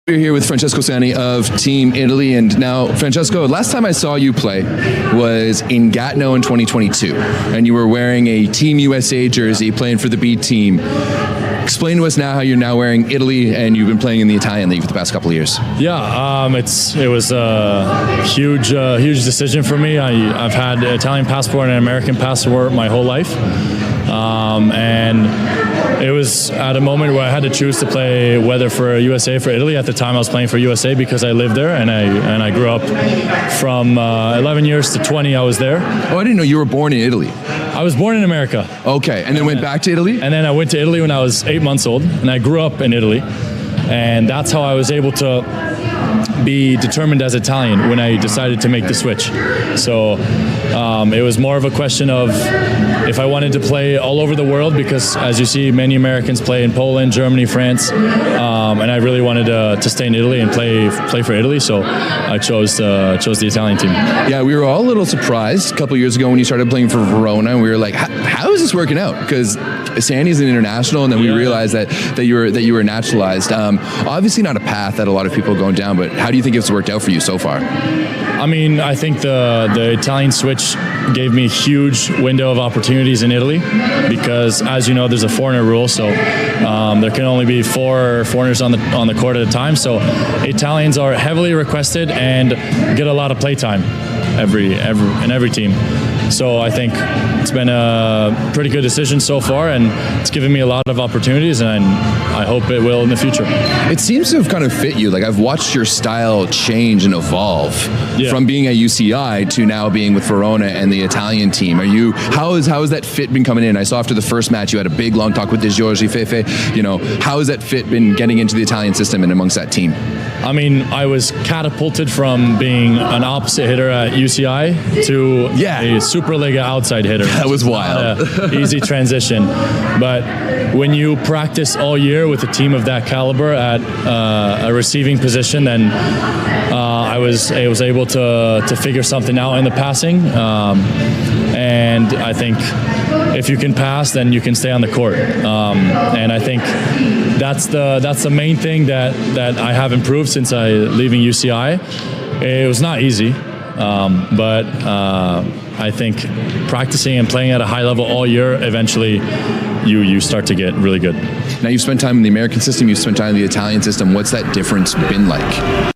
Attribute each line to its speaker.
Speaker 1: We're here with Francesco Sani of Team Italy, and now, Francesco, last time I saw you play was in Gatineau in 2022, and you were wearing a Team USA jersey playing for the B team. Explain to us now how you're now wearing Italy, and you've been playing in the Italian League for the past couple of years.
Speaker 2: Yeah, it was a huge decision for me. I've had an Italian passport and an American passport my whole life, and it was at a moment where I had to choose to play whether for USA or for Italy. At the time, I was playing for USA because I lived there, and I grew up from 11 years to 20. I was there.
Speaker 1: Oh, I didn't know you were born in Italy.
Speaker 2: I was born in America.
Speaker 1: Okay, and then went back to Italy?
Speaker 2: And then I went to Italy when I was 8 months old, and I grew up in Italy. And that's how I was able to be determined as Italian when I decided to make the switch. So it was more of a question of if I wanted to play all over the world, because as you see, many Americans play in Poland, Germany, France, and I really wanted to stay in Italy and play for Italy, so I chose the Italian team.
Speaker 1: Yeah, we were all a little surprised a couple years ago when you started playing for Verona, and we were like, how is this working out? Because Sani's an international, and then we realized that you were naturalized. Obviously not a path that a lot of people are going down, but how do you think it's worked out for you so far?
Speaker 2: I mean, I think the Italian switch gave me a huge window of opportunities in Italy, because as you know, there's a foreigner rule, so there can only be 4 foreigners on the court at a time. So Italians are heavily requested and get a lot of play time in every team. So I think it's been a pretty good decision so far, and it's given me a lot of opportunities, and I hope it will in the future. It
Speaker 1: seems to have kind of fit you. Like, I've watched your style change and evolve from being at UCI to now being with Verona and the Italian team. How has that fit been coming in? I saw after the first match you had a big long talk with De Giorgi, Fefe. How has that fit been getting into the Italian system and amongst that team?
Speaker 2: I mean, I was catapulted from being an opposite hitter at UCI to a Superliga outside hitter.
Speaker 1: That was wild.
Speaker 2: Easy transition. But when you practice all year with a team of that caliber at a receiving position, then I was able to figure something out in the passing. And I think if you can pass, then you can stay on the court. And I think that's the main thing that I have improved since leaving UCI. It was not easy, but I think practicing and playing at a high level all year, eventually you start to get really good.
Speaker 1: Now, you've spent time in the American system, you've spent time in the Italian system. What's that difference been like?